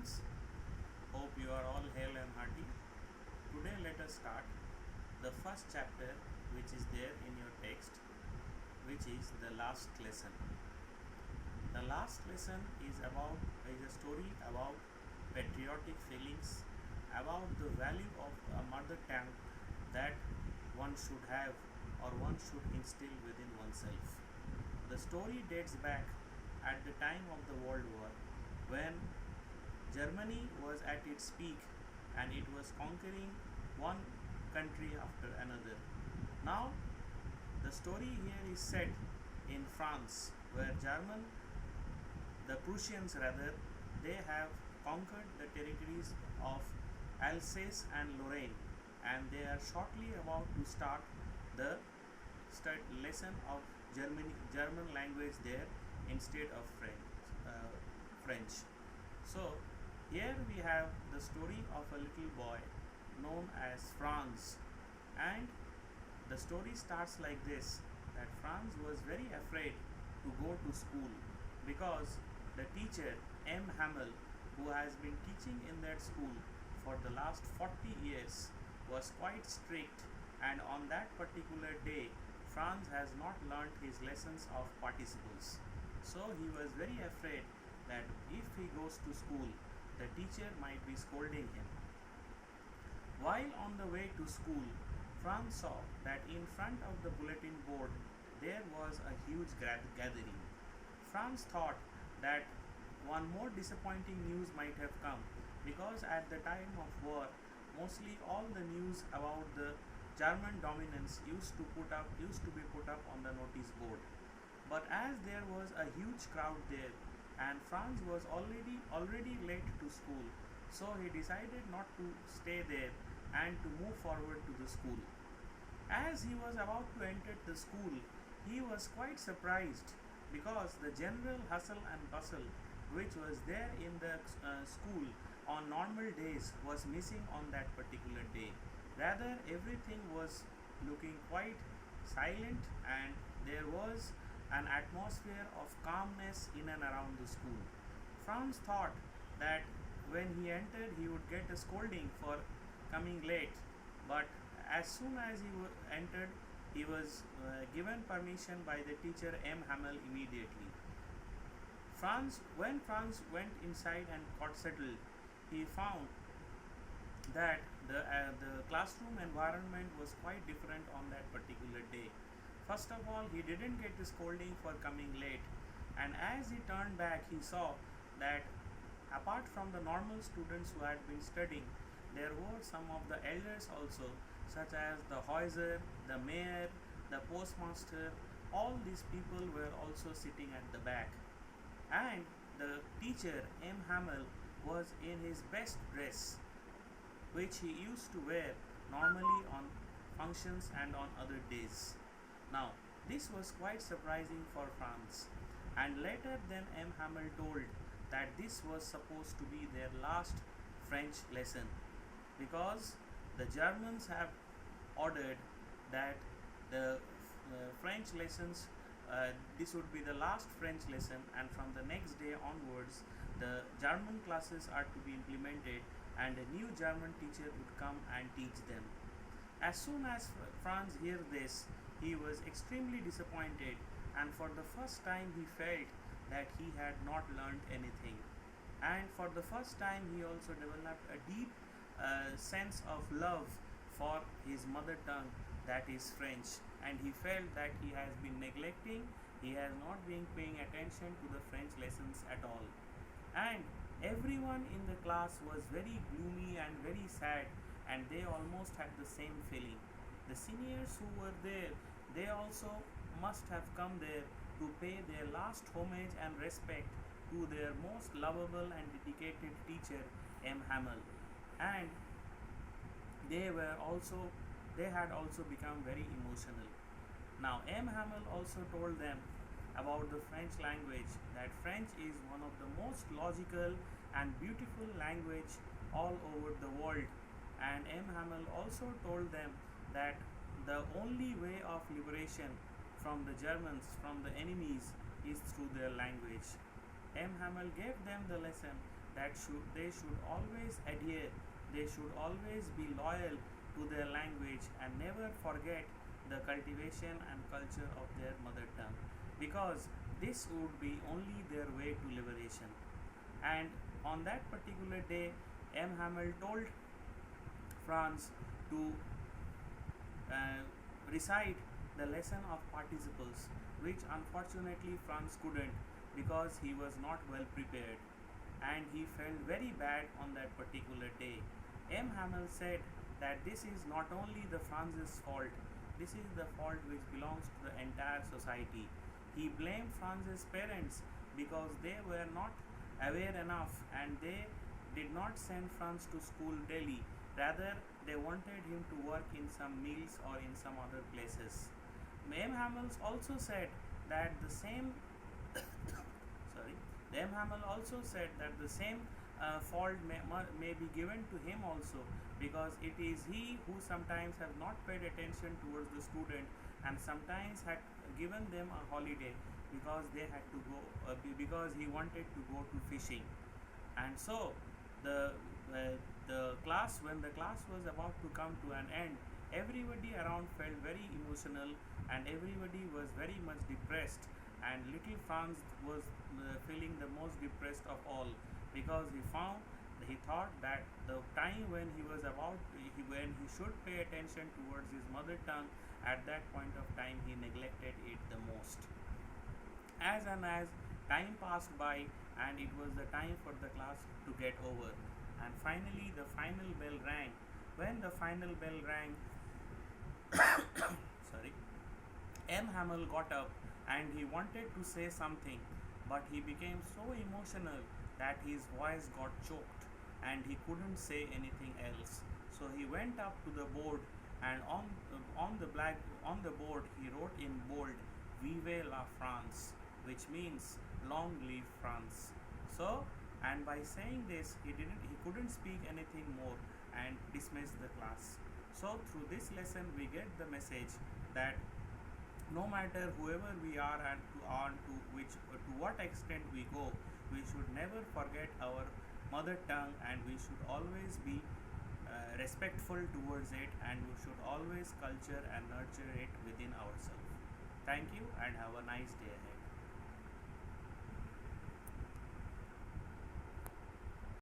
friends. Hope you are all hale and hearty. Today, let us start the first chapter, which is there in your text, which is the last lesson. The last lesson is a story about patriotic feelings, about the value of a mother tongue that one should have or one should instill within oneself. The story dates back at the time of the World War when Germany was at its peak and it was conquering one country after another. Now, the story here is set in France, where the Prussians rather, they have conquered the territories of Alsace and Lorraine, and they are shortly about to start the lesson of German language there instead of French. So here we have the story of a little boy known as Franz, and the story starts like this: that Franz was very afraid to go to school because the teacher M. Hamel, who has been teaching in that school for the last 40 years, was quite strict, and on that particular day Franz has not learnt his lessons of participles. So he was very afraid that if he goes to school, the teacher might be scolding him. While on the way to school, Franz saw that in front of the bulletin board there was a huge gathering. Franz thought that one more disappointing news might have come, because at the time of war, mostly all the news about the German dominance used to be put up on the notice board. But as there was a huge crowd there and Franz was already late to school, so he decided not to stay there and to move forward to the school. As he was about to enter the school, he was quite surprised because the general hustle and bustle which was there in the school on normal days was missing on that particular day. Rather, everything was looking quite silent, and there was an atmosphere of calmness in and around the school. Franz thought that when he entered he would get a scolding for coming late, but as soon as he entered, he was given permission by the teacher M. Hamel immediately. When Franz went inside and got settled, he found that the classroom environment was quite different on that particular day. First of all, he didn't get the scolding for coming late, and as he turned back, he saw that apart from the normal students who had been studying, there were some of the elders also, such as the Heuser, the mayor, the postmaster. All these people were also sitting at the back, and the teacher M. Hamel was in his best dress, which he used to wear normally on functions and on other days. Now, this was quite surprising for Franz, and later then M. Hamel told that this was supposed to be their last French lesson, because the Germans have ordered that the French lessons, this would be the last French lesson, and from the next day onwards the German classes are to be implemented and a new German teacher would come and teach them. As soon as Franz heard this, he was extremely disappointed, and for the first time he felt that he had not learned anything. And for the first time he also developed a deep sense of love for his mother tongue, that is French, and he felt that he has been neglecting, he has not been paying attention to the French lessons at all. And everyone in the class was very gloomy and very sad, and they almost had the same feeling. The seniors who were there, they also must have come there to pay their last homage and respect to their most lovable and dedicated teacher M. Hamel, and they had also become very emotional. Now M. Hamel also told them about the French language, that French is one of the most logical and beautiful language all over the world, and M. Hamel also told them that the only way of liberation from the Germans, from the enemies, is through their language. M. Hamel gave them the lesson that they should always adhere, they should always be loyal to their language and never forget the cultivation and culture of their mother tongue, because this would be only their way to liberation. And on that particular day, M. Hamel told Franz to uh, recite the lesson of participles, which unfortunately Franz couldn't because he was not well prepared, and he felt very bad on that particular day. M. Hamel said that this is not only the Franz's fault, this is the fault which belongs to the entire society. He blamed Franz's parents because they were not aware enough and they did not send Franz to school daily. Rather, they wanted him to work in some mills or in some other places. M. Hamel also said that the same sorry, M. Hamel also said that the same fault may be given to him also, because it is he who sometimes have not paid attention towards the student and sometimes had given them a holiday because they had to go because he wanted to go to fishing. And so the the class, when the class was about to come to an end, everybody around felt very emotional and everybody was very much depressed, and little Franz was feeling the most depressed of all, because he thought that the time when when he should pay attention towards his mother tongue, at that point of time he neglected it the most. As time passed by and it was the time for the class to get over, and finally the final bell rang. When the final bell rang, sorry, M. Hamel got up and he wanted to say something, but he became so emotional that his voice got choked and he couldn't say anything else. So he went up to the board, and on the board he wrote in bold, "Vive la France," which means "Long live France." So, and by saying this, he couldn't speak anything more and dismissed the class. So through this lesson we get the message that no matter whoever we are and to what extent we go, we should never forget our mother tongue, and we should always be respectful towards it, and we should always culture and nurture it within ourselves. Thank you and have a nice day ahead.